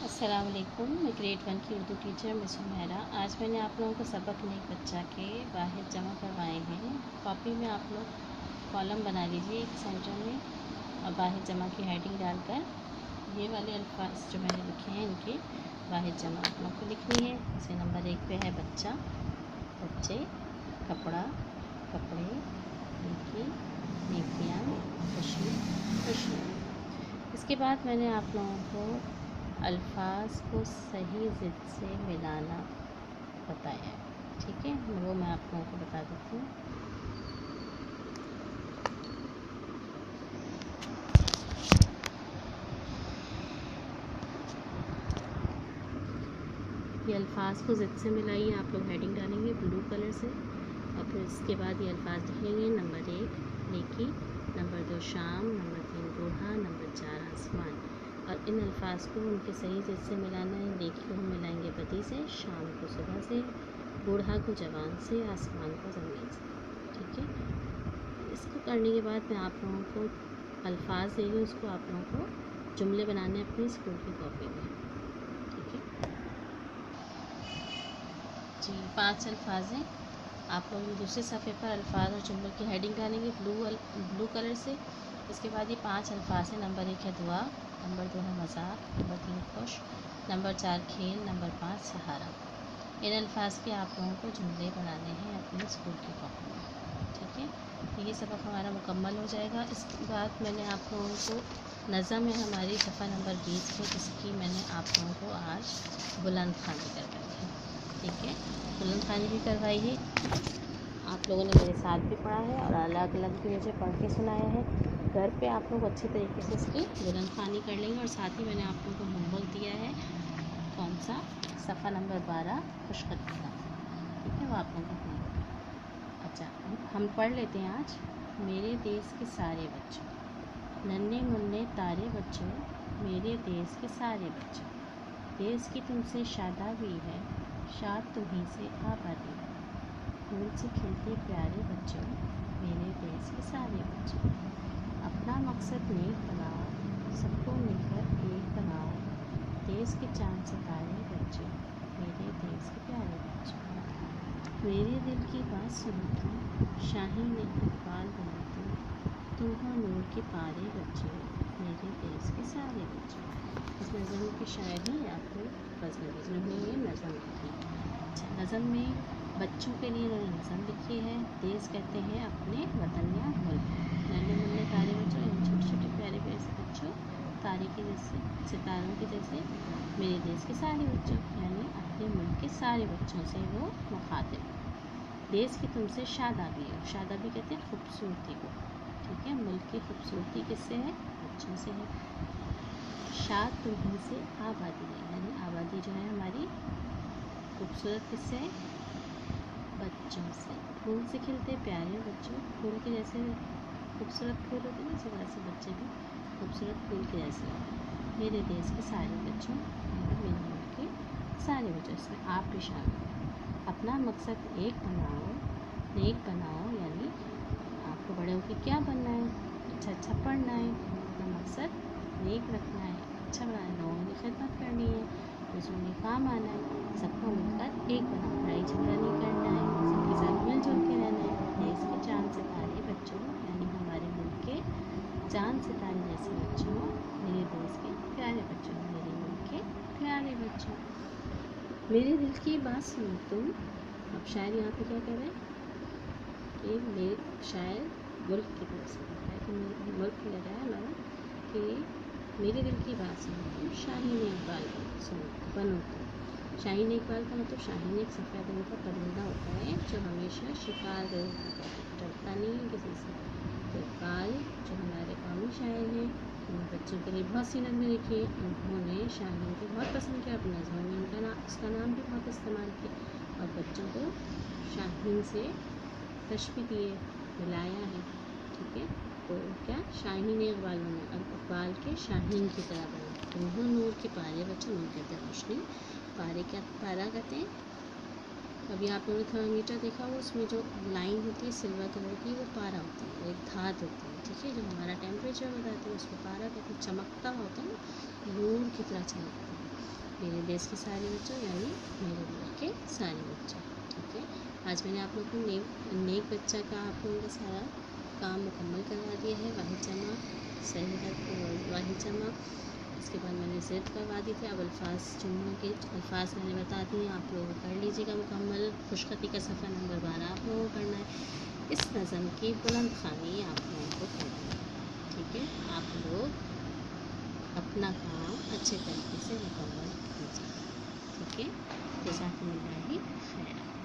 अस्सलाम वालेकुम। मैं ग्रेड 1 की उर्दू टीचर मिस हुमैरा। आज मैंने आप लोगों को सबक नेक बच्चा के वाहिद जमा करवाए हैं। कॉपी में आप लोग कॉलम बना लीजिए एक सेंटर में और वाहिद जमा की हेडिंग डालकर ये वाले अल्फाज जो मैंने लिखे हैं इनकी वाहिद जमा आप लोग को लिखनी है। जैसे नंबर 1 पे है बच्चा, बच्चे, कपड़ा, कपड़े, नेकी, नेकियाँ, खुशी, खुशियाँ। इसके बाद मैंने आप लोगों को अल्फाज को सही ज़िद से मिलाना बताया है, ठीक है। वो मैं आप लोगों को बता देती हूँ। ये अल्फाज को ज़िद से मिलाइए, आप लोग हेडिंग डालेंगे ब्लू कलर से और फिर इसके बाद ये अल्फाज लिखेंगे। नंबर 1 नेकी, नंबर 2 शाम, नंबर 3 बूढ़ा, नंबर 4 आसमान। और इन अल्फाज को उनके सही ज़िद से मिलाना है। नेकी को हम मिलाएंगे बदी से, शाम को सुबह से, बूढ़ा को जवान से, आसमान को ज़मीन से, ठीक है। इसको करने के बाद मैं आप लोगों को अल्फाज देंगे, उसको आप लोगों को जुमले बनाने अपनी स्कूल की कॉपी में, ठीक है जी। 5 अल्फाज हैं। आप लोग दूसरे सफ़े पर अल्फाज और जुमलों की हेडिंग डालेंगे ब्लू कलर से। इसके बाद ये 5 अल्फाज हैं। नंबर 1 है दुआ, नंबर 2 है मजाक, नंबर 3 खुश, नंबर 4 खेल, नंबर 5 सहारा। इन अल्फाज के आप लोगों को जुमले बनाने हैं अपनी स्कूल की कॉपी में, ठीक है। तो ये सबक हमारा मुकम्मल हो जाएगा। इसके बाद मैंने आप लोगों को नज़म है हमारी सफ़ा नंबर 20 पे, जिसकी मैंने आप लोगों को आज बुलंद खानी करवाई है, ठीक है। बुलंद खानी भी करवाई है, आप लोगों ने मेरे साथ भी पढ़ा है और अलग अलग भी मुझे पढ़ के सुनाया है। घर पे आप लोग अच्छी तरीके से इसकी बुलंद खानी कर लेंगे। और साथ ही मैंने आप लोगों को होमवर्क दिया है, कौन सा, सफ़ा नंबर 12 खुशखती का, ठीक है, वो आप लोगों को होमवर्क। अच्छा, हम पढ़ लेते हैं आज। मेरे देश के सारे बच्चों, नन्हे मुन्ने तारे बच्चों, मेरे देश के सारे बच्चों, देश की तुमसे शादाबी है, शाद तुम्हीं से आबादी है। फूल से खिलते प्यारे बच्चों, मेरे देश के सारे बच्चों, अपना मकसद नेक बनाओ, सबको मिलकर एक बनाओ, देश के चांद सितारे बच्चों, मेरे देश के प्यारे बच्चों। मेरे दिल की बात सुनो तुम, शाहीन इकबाल बनो तुम हो नूर के पारे बच्चों, मेरे देश के सारे बच्चों। इस नज़म की शायरी आपको नज़म में ये नज़म लिखी। अच्छा, नज़म में बच्चों के लिए इन्होंने नज़म लिखी है। देश कहते हैं अपने वतन या मुल्क। नन्हे मुन्ने तारे बच्चों, यानी छोटे छोटे प्यारे प्यारे से बच्चों, तारे के जैसे, सितारों के जैसे, मेरे देश के सारे बच्चों, यानी अपने मुल्क के सारे बच्चों से वो मुखातिब। देश की तुमसे शादाबी है, शादाबी कहते हैं खूबसूरती को, ठीक है। मुल्क की खूबसूरती किससे है, बच्चों से है। शाद तुम्हीं से आबादी है, यानी आबादी जो है हमारी खूबसूरत किससे है, बच्चों से। फूल से खिलते प्यारे बच्चों, फूल के जैसे खूबसूरत फूल होते हैं, इसी वजह से बच्चे भी खूबसूरत फूल के जैसे होते हैं। मेरे देश के सारे बच्चों, मेरे मुल्क के सारे बच्चों, इसमें आप भी शामिल हैं। अपना मकसद एक बनाओ, नेक बनाओ, यानी आपको बड़े होकर क्या बनना है, अच्छा पढ़ना है, अपना मकसद नेक रखना है, अच्छा बनाना है, लोगों की खिदमत करनी है, दूसरों के काम आना है, सबको मिलकर एक बनाओ, लड़ाई झगड़ा नहीं करना है, सबके साथ मिलजुल के रहना है। देश के चांद सितारे बच्चों, यानी हमारे मुल्क के चांद सितारे जैसे बच्चों, मेरे देश के प्यारे बच्चों, मेरे मुल्क के प्यारे बच्चों। मेरे दिल की बात सुनो तुम। अब शायर यहाँ पे क्या कह रहे हैं कि मेरे शायर मुल्क की तरफ से कह रहा है कि मुल्क लग रहा है हमारा, कि मेरे दिल की बात सुनो तुम, शाहीन इकबाल सुनो बनो तुम। शाहीन इकबाल का मतलब, शाहीन एक सफ़ेद रंग का परिंदा होता है जो हमेशा शिकार डरता नहीं है किसी से। तो इकबाल जो हमारे कौमी शायर हैं, उन बच्चों के लिए बहुत सी नज़में लिखी। उन्होंने शाहीन को बहुत पसंद किया, अपनी नज़मों में उसका नाम भी बहुत इस्तेमाल किया और बच्चों को शाहीन से तशबीह दिए, मिलाया है, ठीक है। तो क्या, शाहीन इकबाल बनो, इकबाल के शाहीन की तरह बनो। तुम हो नूर के पारे बच्चों, नूर कहते हैं रोशनी, पारे क्या, पारा कहते हैं। अभी आप लोगों ने थर्मामीटर देखा हो, उसमें जो लाइन होती है सिल्वर कलर की, वो पारा होती है, एक धात होती है, ठीक है, जो हमारा टेम्परेचर बताती है, उसको पारा कहते हैं। चमकता होता है ना, नूर की तरह चमकता है। میرے دیش کے سارے بچوں یعنی میرے ملک کے سارے بچوں. ٹھیک ہے. آج میں نے آپ لوگوں کو نیک بچہ کا آپ لوگوں کا سارا کام مکمل کروا دیا ہے. واحد جمع صحیح واحد جمع. اس کے بعد میں نے ضد کروا دی تھی. اب الفاظ جملوں کے الفاظ میں نے بتا دیے, آپ لوگ کر لیجیے گا مکمل. خوشخطی کا صفحہ نمبر 12 آپ لوگوں کو کرنا ہے. اس نظم کی بلند خوانی آپ لوگوں کو کرنی ہے. ٹھیک ہے. آپ لوگ اپنا کام اچھے طریقے سے مکمل کیجیے. ٹھیک ہے. جزاکم اللہ خیر.